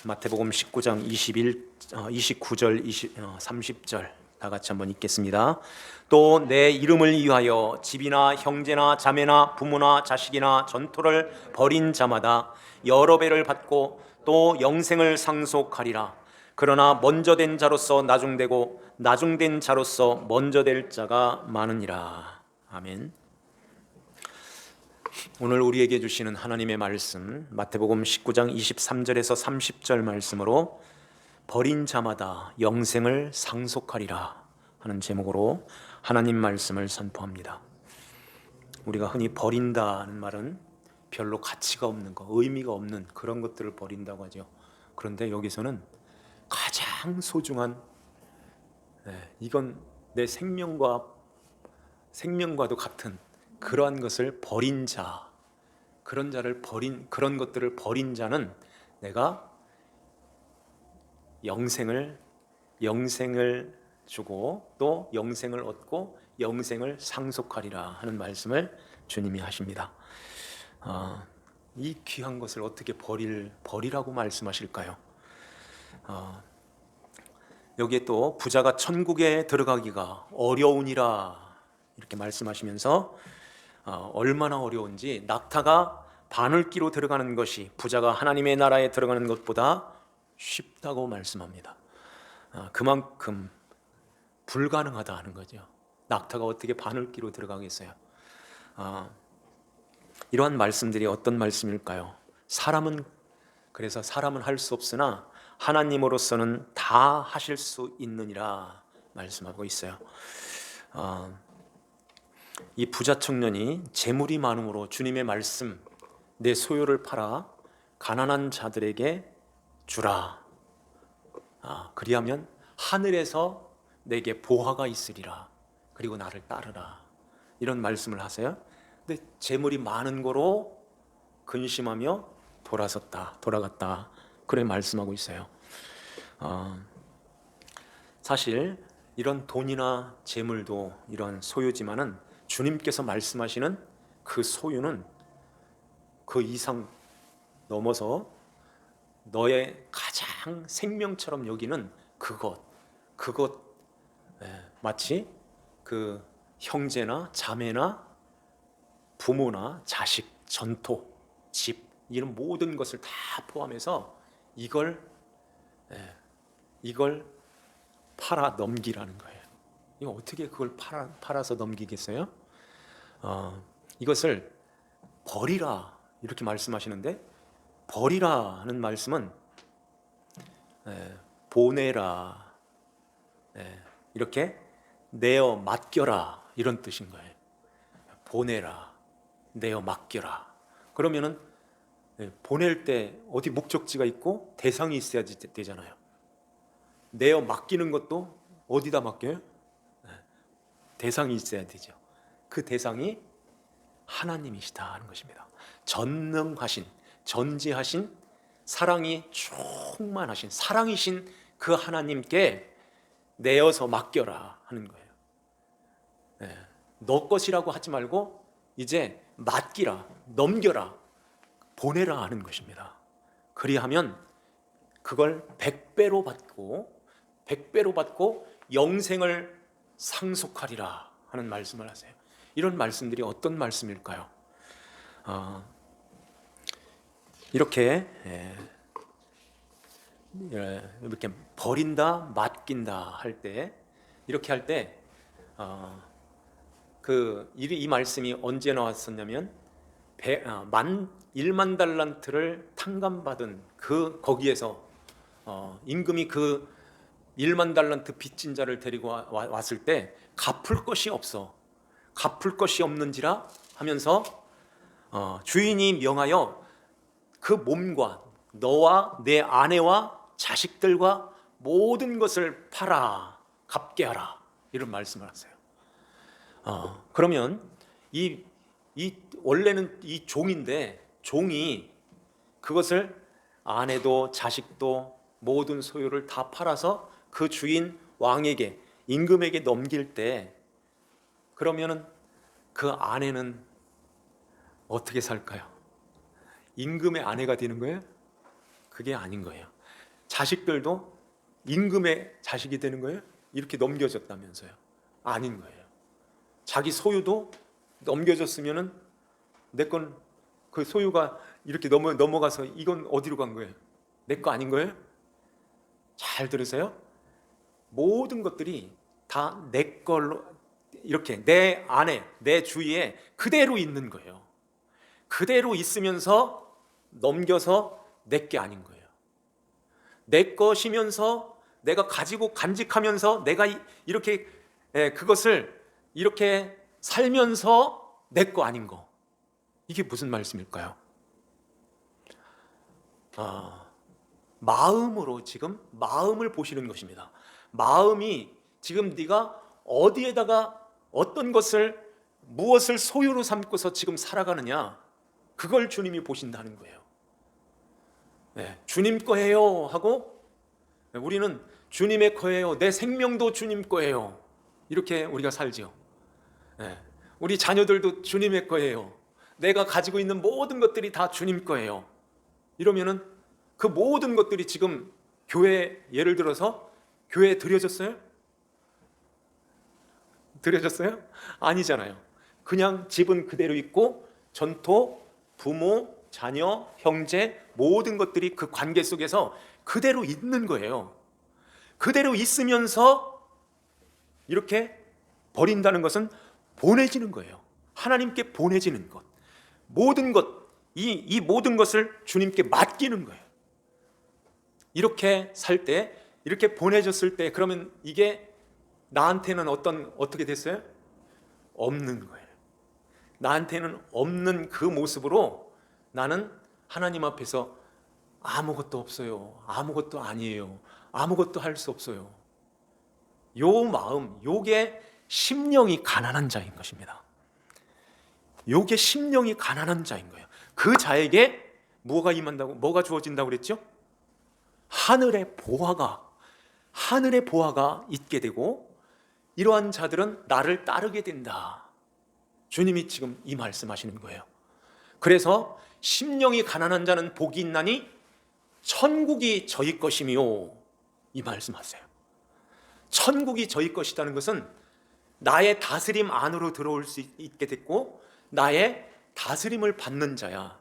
마태복음 19장 29절, 30절 다 같이 한번 읽겠습니다. 또 내 이름을 위하여 집이나 형제나 자매나 부모나 자식이나 전토를 벌인 자마다 여러 배를 받고 또 영생을 상속하리라. 그러나 먼저 된 자로서 나중되고 나중된 자로서 먼저 될 자가 많으니라. 아멘. 오늘 우리에게 주시는 하나님의 말씀, 마태복음 19장 23절에서 30절 말씀으로 버린 자마다 영생을 상속하리라 하는 제목으로 하나님 말씀을 선포합니다. 우리가 흔히 버린다는 말은 별로 가치가 없는 것, 의미가 없는 그런 것들을 버린다고 하죠. 그런데 여기서는 가장 소중한, 이건 내 생명과도 같은 그러한 것을 버린 자, 그런 것들을 버린 자는 내가 영생을 주고 또 영생을 얻고 영생을 상속하리라 하는 말씀을 주님이 하십니다. 이 귀한 것을 어떻게 버리라고 말씀하실까요? 여기에 또 부자가 천국에 들어가기가 어려우니라 이렇게 말씀하시면서 얼마나 어려운지, 낙타가 바늘기로 들어가는 것이 부자가 하나님의 나라에 들어가는 것보다 쉽다고 말씀합니다. 그만큼 불가능하다 하는 거죠. 낙타가 어떻게 바늘기로 들어가겠어요? 이러한 말씀들이 어떤 말씀일까요? 그래서 사람은 할 수 없으나 하나님으로서는 다 하실 수 있느니라 말씀하고 있어요. 이 부자 청년이 재물이 많음으로 주님의 말씀, 내 소유를 팔아 가난한 자들에게 주라. 그리하면 하늘에서 내게 보화가 있으리라. 그리고 나를 따르라. 이런 말씀을 하세요. 근데 재물이 많은 거로 근심하며 돌아갔다. 그래 말씀하고 있어요. 사실 이런 돈이나 재물도 이런 소유지만은 주님께서 말씀하시는 그 소유는 그 이상 넘어서 너의 가장 생명처럼 여기는 그것 마치 그 형제나 자매나 부모나 자식, 전토, 집 이런 모든 것을 다 포함해서 이걸 팔아 넘기라는 거예요. 이거 어떻게 그걸 팔아서 넘기겠어요? 이것을 버리라 이렇게 말씀하시는데, 버리라 하는 말씀은 보내라, 이렇게 내어 맡겨라 이런 뜻인 거예요. 보내라, 내어 맡겨라. 그러면은 보낼 때 어디 목적지가 있고 대상이 있어야 되잖아요. 내어 맡기는 것도 어디다 맡겨요? 대상이 있어야 되죠. 그 대상이 하나님이시다 하는 것입니다. 전능하신, 전지하신, 사랑이 충만하신, 사랑이신 그 하나님께 내어서 맡겨라 하는 거예요. 너 것이라고 하지 말고 이제 맡기라, 넘겨라, 보내라 하는 것입니다. 그리하면 그걸 100배로 받고 영생을 상속하리라 하는 말씀을 하세요. 이런 말씀들이 어떤 말씀일까요? 이렇게 버린다, 맡긴다 할 때, 이렇게 할 때 이 말씀이 언제 나왔었냐면 1만 달란트를 탕감받은 거기에서 임금이 그 1만 달란트 빚진 자를 데리고 왔을 때 갚을 것이 없는지라 하면서 주인이 명하여 그 몸과 너와 내 아내와 자식들과 모든 것을 팔아 갚게 하라 이런 말씀을 하세요. 그러면 원래는 이 종인데, 종이 그것을 아내도 자식도 모든 소유를 다 팔아서 그 주인 왕에게, 임금에게 넘길 때, 그러면은 그 아내는 어떻게 살까요? 임금의 아내가 되는 거예요? 그게 아닌 거예요. 자식들도 임금의 자식이 되는 거예요? 이렇게 넘겨졌다면서요? 아닌 거예요. 자기 소유도 넘겨졌으면은 내 건 그 소유가 이렇게 넘어가서 이건 어디로 간 거예요? 내 거 아닌 거예요? 잘 들으세요. 모든 것들이 다 내 걸로 이렇게 내 안에 내 주위에 그대로 있는 거예요. 그대로 있으면서 넘겨서 내 게 아닌 거예요. 내 것이면서 내가 가지고 간직하면서 내가 이렇게 그것을 이렇게 살면서 내 거 아닌 거. 이게 무슨 말씀일까요? 마음으로 지금 마음을 보시는 것입니다. 마음이 지금 네가 어디에다가 어떤 것을 무엇을 소유로 삼고서 지금 살아가느냐, 그걸 주님이 보신다는 거예요. 네, 주님 거예요 하고 우리는 주님의 거예요, 내 생명도 주님 거예요, 이렇게 우리가 살지요. 네, 우리 자녀들도 주님의 거예요, 내가 가지고 있는 모든 것들이 다 주님 거예요. 이러면은 그 모든 것들이 지금 교회, 예를 들어서 교회에 드려졌어요? 드려졌어요? 아니잖아요. 그냥 집은 그대로 있고 전토, 부모, 자녀, 형제 모든 것들이 그 관계 속에서 그대로 있는 거예요. 그대로 있으면서 이렇게 버린다는 것은 보내지는 거예요. 하나님께 보내지는 것. 모든 것, 이 모든 것을 주님께 맡기는 거예요. 이렇게 살 때, 이렇게 보내졌을 때, 그러면 이게 나한테는 어떻게 됐어요? 없는 거예요. 나한테는 없는 그 모습으로 나는 하나님 앞에서 아무것도 없어요, 아무것도 아니에요, 아무것도 할 수 없어요. 요 마음, 요게 심령이 가난한 자인 것입니다. 요게 심령이 가난한 자인 거예요. 그 자에게 뭐가 임한다고, 뭐가 주어진다고 그랬죠? 하늘의 보화가 있게 되고, 이러한 자들은 나를 따르게 된다. 주님이 지금 이 말씀하시는 거예요. 그래서 심령이 가난한 자는 복이 있나니 천국이 저희 것이며, 이 말씀하세요. 천국이 저희 것이라는 것은 나의 다스림 안으로 들어올 수 있게 됐고 나의 다스림을 받는 자야.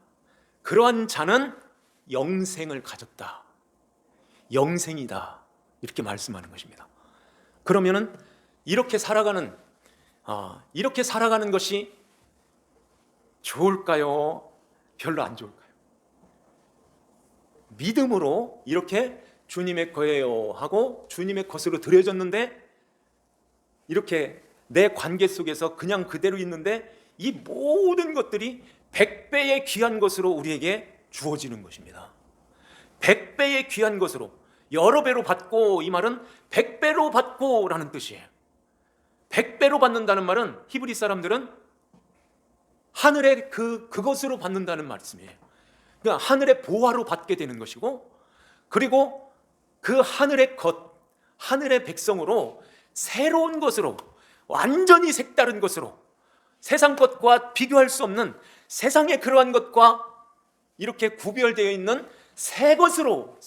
그러한 자는 영생을 가졌다, 영생이다, 이렇게 말씀하는 것입니다. 그러면은 이렇게 살아가는 것이 좋을까요? 별로 안 좋을까요? 믿음으로 이렇게 주님의 거예요 하고 주님의 것으로 드려졌는데, 이렇게 내 관계 속에서 그냥 그대로 있는데 이 모든 것들이 100배의 귀한 것으로 우리에게 주어지는 것입니다. 100배의 귀한 것으로, 여러 배로 받고, 이 말은 100배로 받고 라는 뜻이에요. 100배로 받는다는 말은 히브리 사람들은 하늘의 그것으로 받는다는 말씀이에요. 그러니까 하늘의 보화로 받게 되는 것이고, 그리고 그 하늘의 것, 하늘의 백성으로 새로운 것으로, 완전히 색다른 것으로, 세상 것과 비교할 수 없는, 세상의 그러한 것과 이렇게 구별되어 있는 새 것으로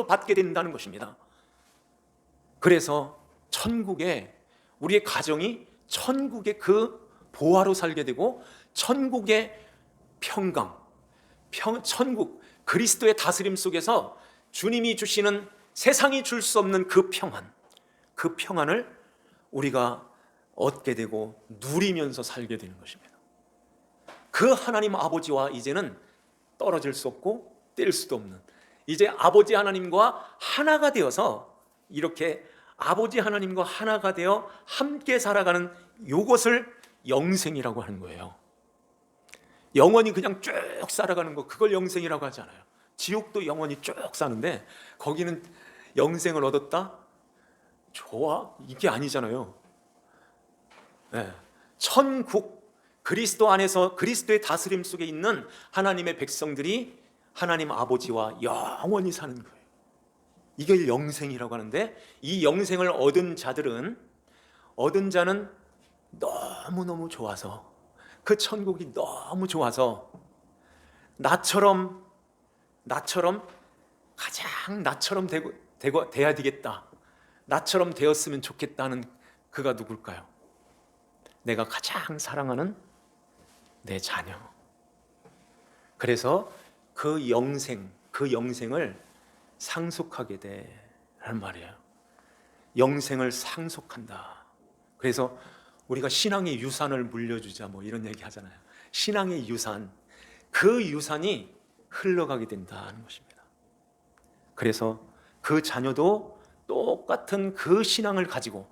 받게 된다는 것입니다. 그래서 천국에, 우리의 가정이 천국의 그 보화로 살게 되고, 천국의 평강, 천국, 그리스도의 다스림 속에서 주님이 주시는, 세상이 줄 수 없는 그 평안을 우리가 얻게 되고 누리면서 살게 되는 것입니다. 그 하나님 아버지와 이제는 떨어질 수 없고 뗄 수도 없는, 이제 아버지 하나님과 하나가 되어서, 이렇게 아버지 하나님과 하나가 되어 함께 살아가는 요것을 영생이라고 하는 거예요. 영원히 그냥 쭉 살아가는 거, 그걸 영생이라고 하잖아요. 지옥도 영원히 쭉 사는데 거기는 영생을 얻었다? 좋아? 이게 아니잖아요. 네. 천국, 그리스도 안에서 그리스도의 다스림 속에 있는 하나님의 백성들이 하나님 아버지와 영원히 사는 거예요. 이걸 영생이라고 하는데, 이 영생을 얻은 자는 너무너무 좋아서, 그 천국이 너무 좋아서 나처럼 가장 나처럼 돼야 되겠다, 나처럼 되었으면 좋겠다는 그가 누굴까요? 내가 가장 사랑하는 내 자녀. 그래서 그 영생을 상속하게 돼라는 말이에요. 영생을 상속한다. 그래서 우리가 신앙의 유산을 물려주자 뭐 이런 얘기 하잖아요. 신앙의 유산, 그 유산이 흘러가게 된다는 것입니다. 그래서 그 자녀도 똑같은 그 신앙을 가지고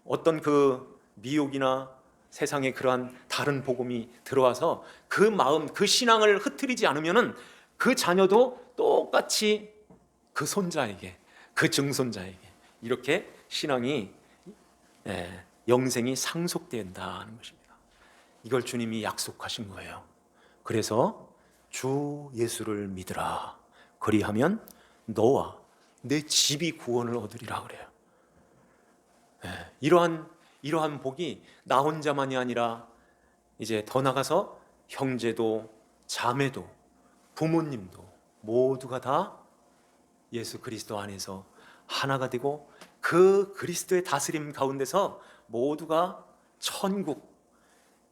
어떤 그 미혹이나 세상에 그러한 다른 복음이 들어와서 그 마음, 그 신앙을 흐트리지 않으면은 그 자녀도 똑같이 그 손자에게, 그 증손자에게 이렇게 신앙이, 영생이 상속된다는 것입니다. 이걸 주님이 약속하신 거예요. 그래서 주 예수를 믿으라. 그리하면 너와 내 집이 구원을 얻으리라 그래요. 이러한 복이 나 혼자만이 아니라 이제 더 나가서 형제도 자매도 부모님도 모두가 다 예수 그리스도 안에서 하나가 되고 그 그리스도의 다스림 가운데서 모두가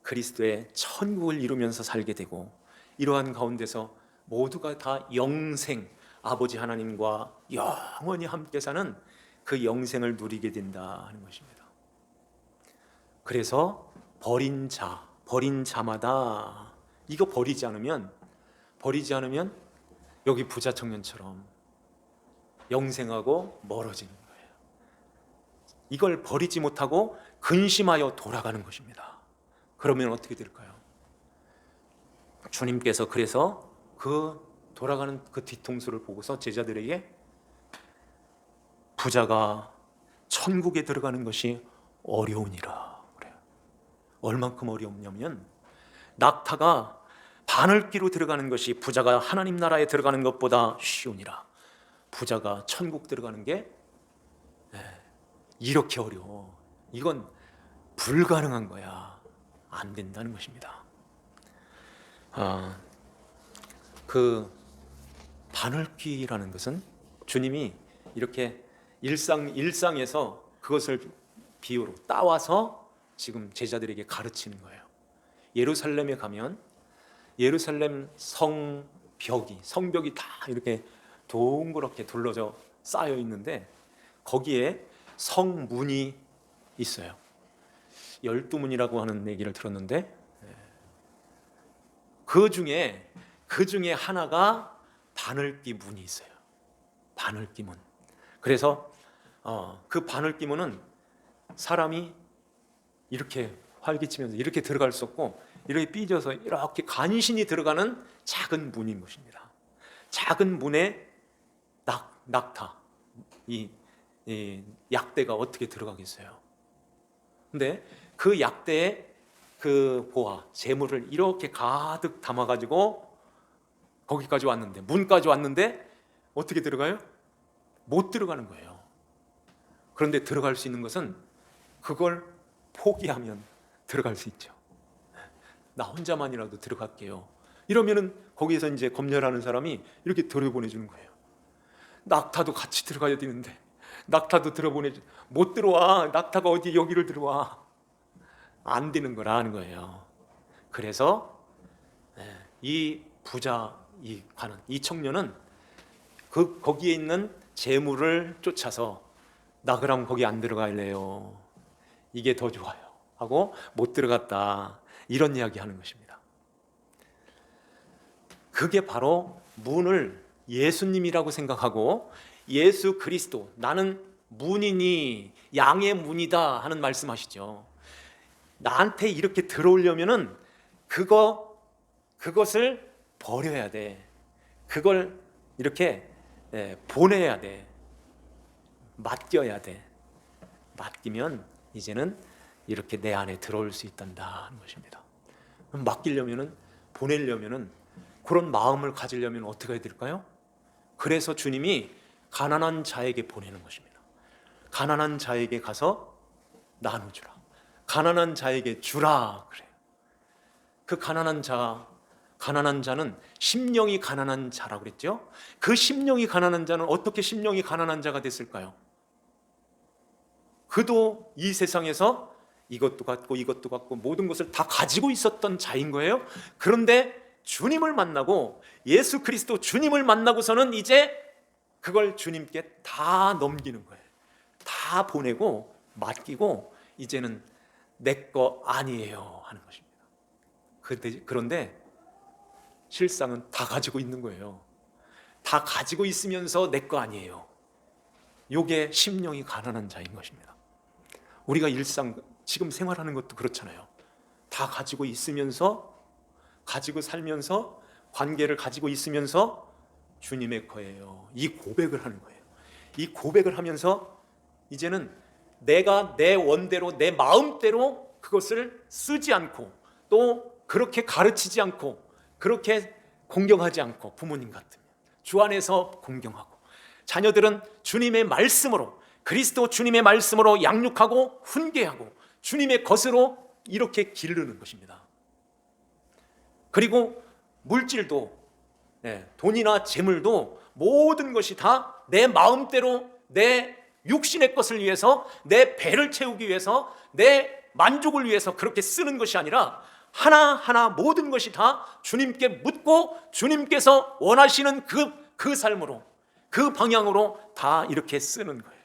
그리스도의 천국을 이루면서 살게 되고, 이러한 가운데서 모두가 다 영생, 아버지 하나님과 영원히 함께 사는 그 영생을 누리게 된다는 것입니다. 그래서 버린 자마다 이거 버리지 않으면 여기 부자 청년처럼 영생하고 멀어지는 거예요. 이걸 버리지 못하고 근심하여 돌아가는 것입니다. 그러면 어떻게 될까요? 주님께서 그래서 그 돌아가는 그 뒤통수를 보고서 제자들에게 부자가 천국에 들어가는 것이 어려우니라 그래요. 얼만큼 어렵냐면 낙타가 바늘귀로 들어가는 것이 부자가 하나님 나라에 들어가는 것보다 쉬우니라. 부자가 천국 들어가는 게 이렇게 어려워. 이건 불가능한 거야. 안 된다는 것입니다. 그 바늘귀라는 것은 주님이 이렇게 일상에서 그것을 비유로 따와서 지금 제자들에게 가르치는 거예요. 예루살렘에 가면 예루살렘 성벽이 다 이렇게 동그랗게 둘러져 쌓여 있는데 거기에 성문이 있어요. 12문이라고 하는 얘기를 들었는데 그 중에 하나가 바늘귀 문이 있어요. 바늘귀 문. 그래서 그 바늘귀 문은 사람이 이렇게 활기치면서 이렇게 들어갈 수 없고 이렇게 삐져서 이렇게 간신히 들어가는 작은 문인 것입니다. 작은 문에 낙타, 이 약대가 어떻게 들어가겠어요? 근데 그 약대에 그 보화, 재물을 이렇게 가득 담아가지고 거기까지 왔는데, 문까지 왔는데 어떻게 들어가요? 못 들어가는 거예요. 그런데 들어갈 수 있는 것은 그걸 포기하면 들어갈 수 있죠. 나 혼자만이라도 들어갈게요. 이러면은 거기에서 이제 검열하는 사람이 이렇게 들여보내주는 거예요. 낙타도 같이 들어가야 되는데 낙타도 못 들어와. 낙타가 어디 여기를 들어와. 안 되는 거라는 거예요. 그래서 이 부자, 이 청년은 거기에 있는 재물을 쫓아서 나 그럼 거기 안 들어갈래요. 이게 더 좋아요 하고 못 들어갔다. 이런 이야기 하는 것입니다. 그게 바로 문을 예수님이라고 생각하고 예수 그리스도, 나는 문이니 양의 문이다 하는 말씀하시죠. 나한테 이렇게 들어오려면은 그것을 버려야 돼. 그걸 이렇게 보내야 돼. 맡겨야 돼. 맡기면 이제는 이렇게 내 안에 들어올 수 있단다는 것입니다. 맡기려면은, 보내려면은, 그런 마음을 가지려면 어떻게 해야 될까요? 그래서 주님이 가난한 자에게 보내는 것입니다. 가난한 자에게 가서 나눠주라. 가난한 자에게 주라 그래요. 그 가난한 자, 가난한 자는 심령이 가난한 자라고 그랬죠. 그 심령이 가난한 자는 어떻게 심령이 가난한 자가 됐을까요? 그도 이 세상에서 이것도 갖고 모든 것을 다 가지고 있었던 자인 거예요. 그런데 주님을 만나고, 예수 그리스도 주님을 만나고서는 이제 그걸 주님께 다 넘기는 거예요. 다 보내고 맡기고 이제는 내 거 아니에요 하는 것입니다. 그런데 실상은 다 가지고 있는 거예요. 다 가지고 있으면서 내 거 아니에요. 이게 심령이 가난한 자인 것입니다. 우리가 일상 지금 생활하는 것도 그렇잖아요. 다 가지고 있으면서, 가지고 살면서, 관계를 가지고 있으면서 주님의 거예요, 이 고백을 하는 거예요. 이 고백을 하면서 이제는 내가 내 원대로, 내 마음대로 그것을 쓰지 않고, 또 그렇게 가르치지 않고, 그렇게 공경하지 않고, 부모님 같으면 주 안에서 공경하고, 자녀들은 주님의 말씀으로, 그리스도 주님의 말씀으로 양육하고 훈계하고 주님의 것으로 이렇게 기르는 것입니다. 그리고 물질도, 돈이나 재물도 모든 것이 다 내 마음대로, 내 육신의 것을 위해서, 내 배를 채우기 위해서, 내 만족을 위해서 그렇게 쓰는 것이 아니라 하나하나 모든 것이 다 주님께 묻고 주님께서 원하시는 그 삶으로, 그 방향으로 다 이렇게 쓰는 거예요.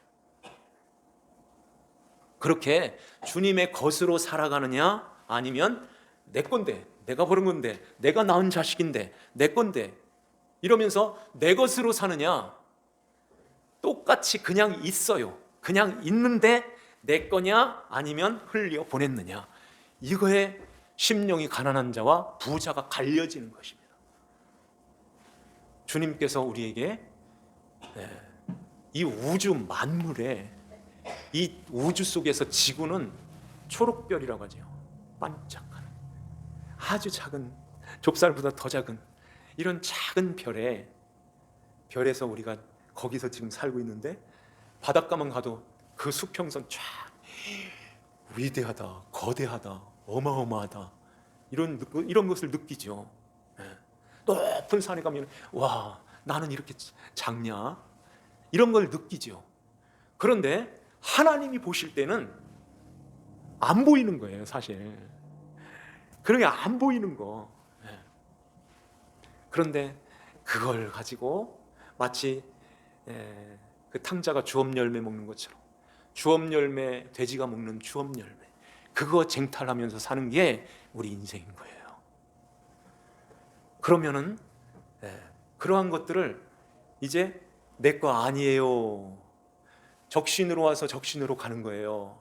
그렇게 주님의 것으로 살아가느냐, 아니면 내 건데, 내가 버는 건데, 내가 낳은 자식인데, 내 건데 이러면서 내 것으로 사느냐, 똑같이 그냥 있어요. 그냥 있는데 내 거냐, 아니면 흘려 보냈느냐, 이거에 심령이 가난한 자와 부자가 갈려지는 것입니다. 주님께서 우리에게 이 우주 만물에, 이 우주 속에서 지구는 초록별이라고 하죠. 반짝하는 아주 작은, 좁쌀보다 더 작은 이런 작은 별에서 우리가 거기서 지금 살고 있는데, 바닷가만 가도 그 수평선 쫙 위대하다, 거대하다, 어마어마하다, 이런 것을 느끼죠. 높은 산에 가면 와, 나는 이렇게 작냐, 이런 걸 느끼죠. 그런데 하나님이 보실 때는 안 보이는 거예요, 사실. 그러게 안 보이는 거. 그런데 그걸 가지고 마치 그 탕자가 주업 열매 먹는 것처럼, 주업 열매, 돼지가 먹는 주업 열매, 그거 쟁탈하면서 사는 게 우리 인생인 거예요. 그러면은 그러한 것들을 이제 내 거 아니에요, 적신으로 와서 적신으로 가는 거예요.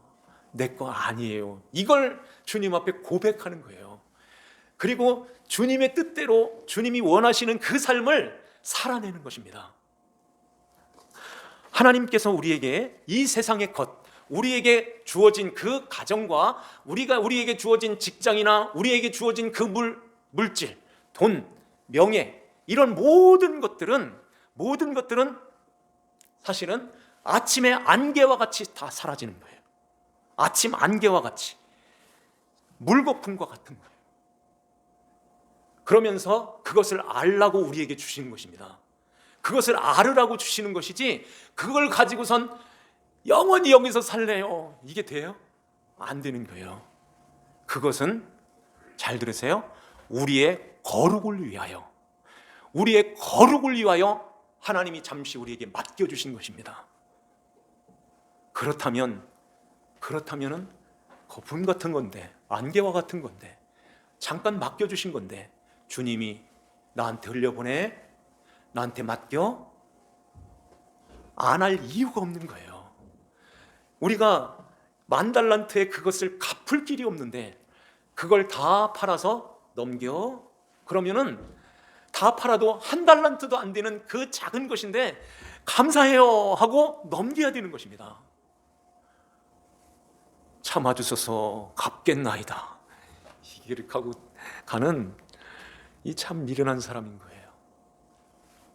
내 거 아니에요, 이걸 주님 앞에 고백하는 거예요. 그리고 주님의 뜻대로, 주님이 원하시는 그 삶을 살아내는 것입니다. 하나님께서 우리에게 이 세상의 것, 우리에게 주어진 그 가정과 우리에게 주어진 직장이나 우리에게 주어진 그 물질, 돈, 명예, 이런 모든 것들은 사실은 아침의 안개와 같이 다 사라지는 거예요. 아침 안개와 같이, 물거품과 같은 거예요. 그러면서 그것을 알라고 우리에게 주시는 것입니다. 그것을 알으라고 주시는 것이지, 그걸 가지고선 영원히 여기서 살래요, 이게 돼요? 안 되는 거예요. 그것은, 잘 들으세요, 우리의 거룩을 위하여, 우리의 거룩을 위하여 하나님이 잠시 우리에게 맡겨주신 것입니다. 그렇다면은 거품 같은 건데, 안개와 같은 건데, 잠깐 맡겨주신 건데, 주님이 나한테 흘려보내, 나한테 맡겨, 안 할 이유가 없는 거예요. 우리가 10,000달란트에 그것을 갚을 길이 없는데 그걸 다 팔아서 넘겨? 그러면은 다 팔아도 1달란트도 안 되는 그 작은 것인데 감사해요 하고 넘겨야 되는 것입니다. 참아주소서 갚겠나이다, 이렇게 하고 가는 이 참 미련한 사람인 거예요.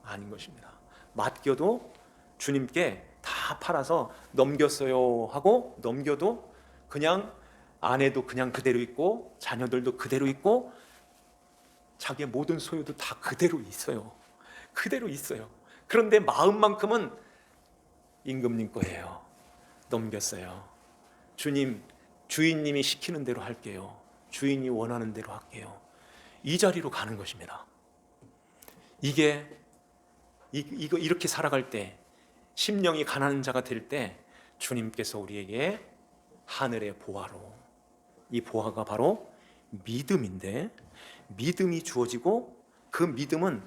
아닌 것입니다. 맡겨도 주님께 다 팔아서 넘겼어요 하고 넘겨도 그냥 아내도 그냥 그대로 있고, 자녀들도 그대로 있고, 자기의 모든 소유도 다 그대로 있어요. 그대로 있어요. 그런데 마음만큼은 임금님 거예요. 넘겼어요. 주님, 주인님이 시키는 대로 할게요. 주인이 원하는 대로 할게요. 이 자리로 가는 것입니다. 이렇게 살아갈 때, 심령이 가난한 자가 될 때 주님께서 우리에게 하늘의 보화로, 이 보화가 바로 믿음인데, 믿음이 주어지고 그 믿음은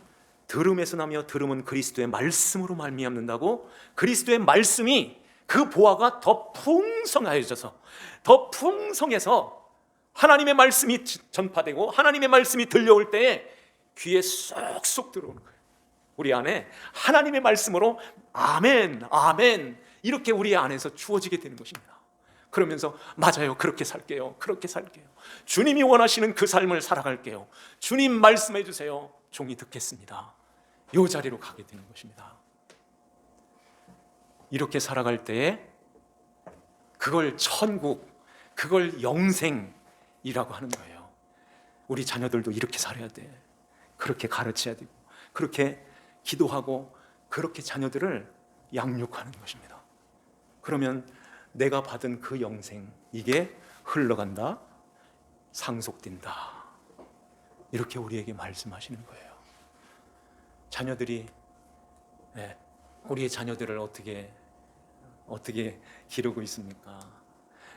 들음에서 나며 들음은 그리스도의 말씀으로 말미암는다고, 그리스도의 말씀이 그 보화가 더 풍성하여져서, 더 풍성해서 하나님의 말씀이 전파되고 하나님의 말씀이 들려올 때에 귀에 쏙쏙 들어오는 거예요. 우리 안에 하나님의 말씀으로 아멘, 아멘 이렇게 우리 안에서 주어지게 되는 것입니다. 그러면서 맞아요, 그렇게 살게요, 그렇게 살게요, 주님이 원하시는 그 삶을 살아갈게요, 주님 말씀해 주세요, 종이 듣겠습니다. 이 자리로 가게 되는 것입니다. 이렇게 살아갈 때에 그걸 천국, 그걸 영생이라고 하는 거예요. 우리 자녀들도 이렇게 살아야 돼. 그렇게 가르쳐야 되고, 그렇게 기도하고, 그렇게 자녀들을 양육하는 것입니다. 그러면 내가 받은 그 영생, 이게 흘러간다, 상속된다, 이렇게 우리에게 말씀하시는 거예요. 자녀들이, 우리의 자녀들을 어떻게 기르고 있습니까?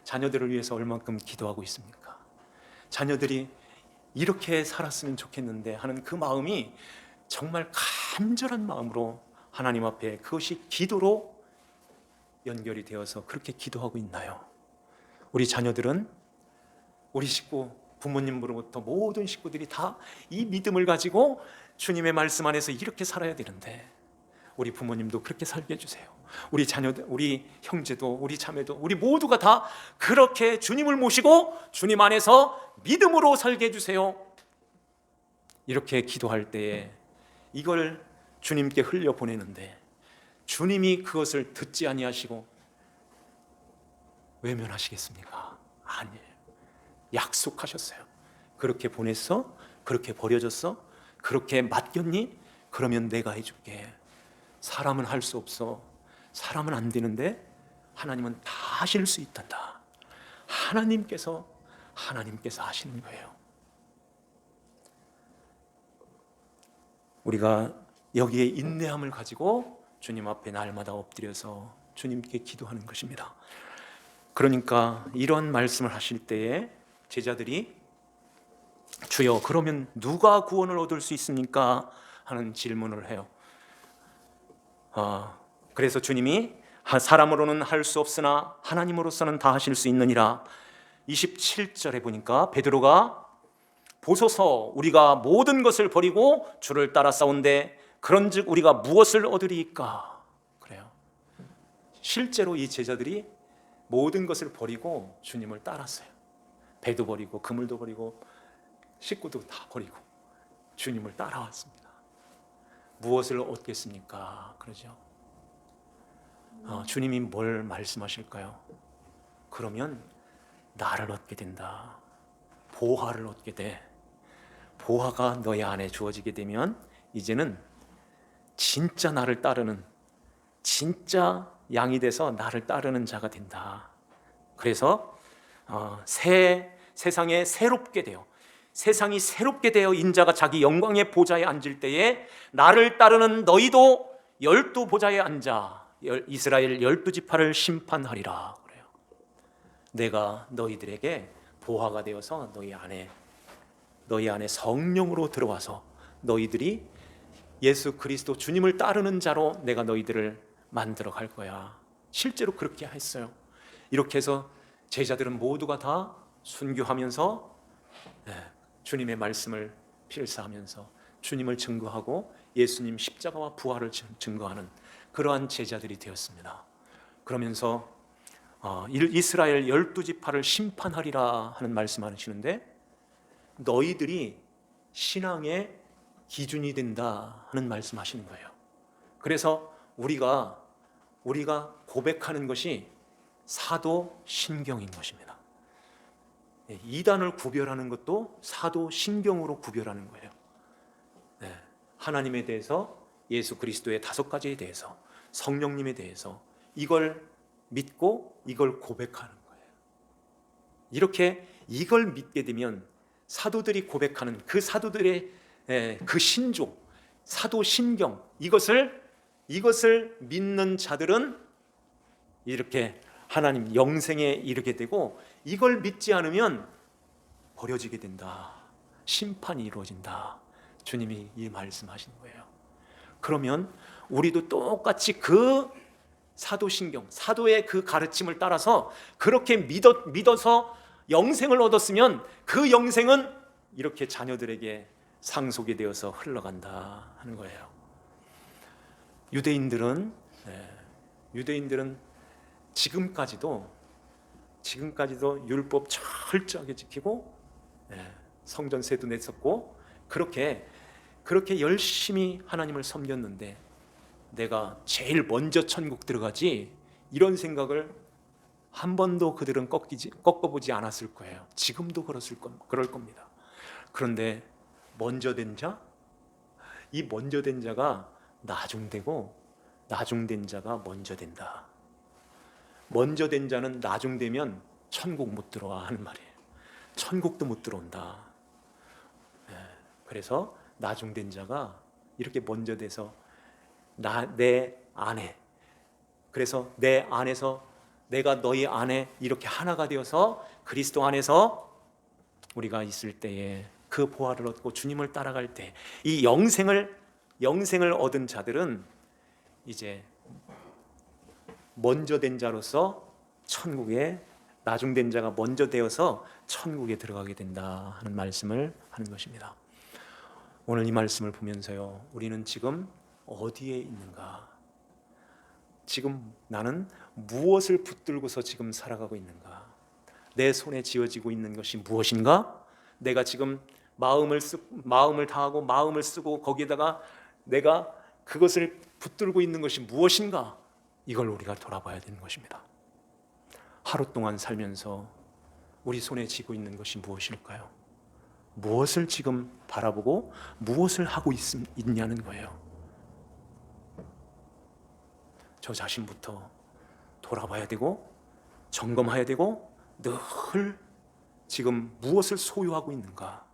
자녀들을 위해서 얼만큼 기도하고 있습니까? 자녀들이 이렇게 살았으면 좋겠는데 하는 그 마음이 정말 간절한 마음으로 하나님 앞에, 그것이 기도로 연결이 되어서 그렇게 기도하고 있나요? 우리 자녀들은, 우리 식구, 부모님으로부터 모든 식구들이 다 이 믿음을 가지고 주님의 말씀 안에서 이렇게 살아야 되는데, 우리 부모님도 그렇게 살게 해주세요. 우리 자녀들, 우리 형제도, 우리 자매도, 우리 모두가 다 그렇게 주님을 모시고 주님 안에서 믿음으로 살게 해주세요. 이렇게 기도할 때에 이걸 주님께 흘려보내는데, 주님이 그것을 듣지 아니하시고 외면하시겠습니까? 아니에요. 약속하셨어요. 그렇게 보냈어? 그렇게 버려졌어? 그렇게 맡겼니? 그러면 내가 해줄게. 사람은 할 수 없어. 사람은 안 되는데 하나님은 다 하실 수 있단다. 하나님께서 하시는 거예요. 우리가 여기에 인내함을 가지고 주님 앞에 날마다 엎드려서 주님께 기도하는 것입니다. 그러니까 이런 말씀을 하실 때에 제자들이 주여, 그러면 누가 구원을 얻을 수 있습니까? 하는 질문을 해요. 그래서 주님이 사람으로는 할 수 없으나 하나님으로서는 다 하실 수 있느니라. 27절에 보니까 베드로가 보소서, 우리가 모든 것을 버리고 주를 따라 싸운데 그런즉 우리가 무엇을 얻으리이까? 그래요. 실제로 이 제자들이 모든 것을 버리고 주님을 따랐어요. 배도 버리고 그물도 버리고 식구도 다 버리고 주님을 따라왔습니다. 무엇을 얻겠습니까? 그러죠. 주님이 뭘 말씀하실까요? 그러면 나를 얻게 된다. 보화를 얻게 돼. 보화가 너의 안에 주어지게 되면 이제는 진짜 나를 따르는, 진짜 양이 돼서 나를 따르는 자가 된다. 그래서 세상에 새롭게 되어, 세상이 새롭게 되어 인자가 자기 영광의 보좌에 앉을 때에 나를 따르는 너희도 12보좌에 앉아 이스라엘 12지파를 심판하리라. 그래요. 내가 너희들에게 보화가 되어서 너희 안에 성령으로 들어와서 너희들이 예수 그리스도 주님을 따르는 자로 내가 너희들을 만들어 갈 거야. 실제로 그렇게 했어요. 이렇게 해서 제자들은 모두가 다 순교하면서 주님의 말씀을 필사하면서 주님을 증거하고 예수님 십자가와 부활을 증거하는 그러한 제자들이 되었습니다. 그러면서 이스라엘 12지파를 심판하리라 하는 말씀하시는데, 너희들이 신앙의 기준이 된다 하는 말씀하시는 거예요. 그래서 우리가 고백하는 것이 사도신경인 것입니다. 이단을 구별하는 것도 사도신경으로 구별하는 거예요. 하나님에 대해서, 예수 그리스도의 5가지에 대해서, 성령님에 대해서 이걸 믿고 이걸 고백하는 거예요. 이렇게 이걸 믿게 되면 사도들이 고백하는 그 사도들의 그 신조, 사도 신경, 이것을 믿는 자들은 이렇게 하나님 영생에 이르게 되고, 이걸 믿지 않으면 버려지게 된다, 심판이 이루어진다, 주님이 이 말씀하시는 거예요. 그러면 우리도 똑같이 그 사도신경, 사도의 그 가르침을 따라서 그렇게 믿어서 영생을 얻었으면 그 영생은 이렇게 자녀들에게 상속이 되어서 흘러간다 하는 거예요. 유대인들은 지금까지도 율법 철저하게 지키고 성전세도 냈었고 그렇게 열심히 하나님을 섬겼는데, 내가 제일 먼저 천국 들어가지, 이런 생각을 한 번도 그들은 꺾어보지 않았을 거예요. 지금도 그럴 겁니다. 그런데 먼저 된 자, 이 먼저 된 자가 나중되고 나중된 자가 먼저 된다. 먼저 된 자는 나중되면 천국 못 들어와 하는 말이에요. 천국도 못 들어온다. 그래서 나중된 자가 이렇게 먼저 돼서 내 안에, 그래서 내 안에서 내가 너희 안에 이렇게 하나가 되어서 그리스도 안에서 우리가 있을 때에 그 보화를 얻고 주님을 따라갈 때, 이 영생을 얻은 자들은 이제 먼저 된 자로서 천국에, 나중된 자가 먼저 되어서 천국에 들어가게 된다 하는 말씀을 하는 것입니다. 오늘 이 말씀을 보면서요, 우리는 지금 어디에 있는가? 지금 나는 무엇을 붙들고서 지금 살아가고 있는가? 내 손에 쥐어지고 있는 것이 무엇인가? 내가 지금 마음을 다하고 마음을 쓰고 거기에다가 내가 그것을 붙들고 있는 것이 무엇인가? 이걸 우리가 돌아봐야 되는 것입니다. 하루 동안 살면서 우리 손에 쥐고 있는 것이 무엇일까요? 무엇을 지금 바라보고 무엇을 하고 있냐는 거예요. 저 자신부터 돌아봐야 되고 점검해야 되고, 늘 지금 무엇을 소유하고 있는가?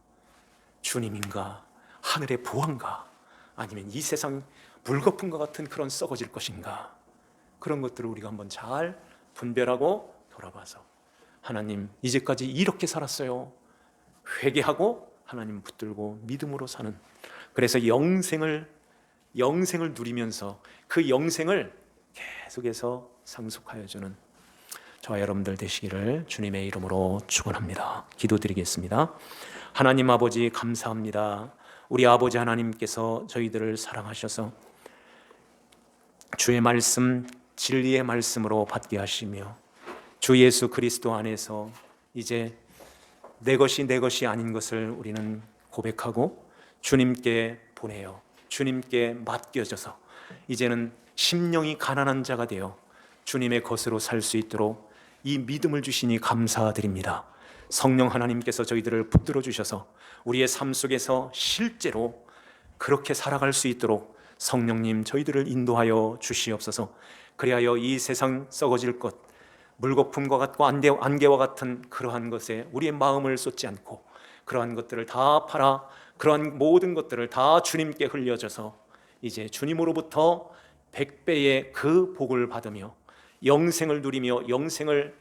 주님인가? 하늘의 보화인가? 아니면 이 세상 물거품과 같은 그런 썩어질 것인가? 그런 것들을 우리가 한번 잘 분별하고 돌아봐서, 하나님 이제까지 이렇게 살았어요, 회개하고 하나님 붙들고 믿음으로 사는, 그래서 영생을 누리면서 그 영생을 계속해서 상속하여 주는 저와 여러분들 되시기를 주님의 이름으로 축원합니다. 기도드리겠습니다. 하나님 아버지 감사합니다. 우리 아버지 하나님께서 저희들을 사랑하셔서 주의 말씀, 진리의 말씀으로 받게 하시며, 주 예수 그리스도 안에서 이제 내 것이 아닌 것을 우리는 고백하고 주님께 보내어 주님께 맡겨져서 이제는 심령이 가난한 자가 되어 주님의 것으로 살 수 있도록 이 믿음을 주시니 감사드립니다. 성령 하나님께서 저희들을 붙들어 주셔서 우리의 삶 속에서 실제로 그렇게 살아갈 수 있도록 성령님 저희들을 인도하여 주시옵소서. 그리하여 이 세상 썩어질 것, 물거품과 같고 안개와 같은 그러한 것에 우리의 마음을 쏟지 않고, 그러한 것들을 다 팔아 그러한 모든 것들을 다 주님께 흘려줘서 이제 주님으로부터 100배의 그 복을 받으며 영생을 누리며 영생을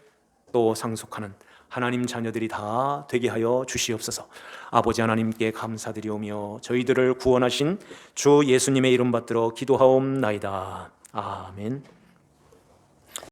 또 상속하는 하나님 자녀들이 다 되게 하여 주시옵소서. 아버지 하나님께 감사드리오며 저희들을 구원하신 주 예수님의 이름 받들어 기도하옵나이다. 아멘.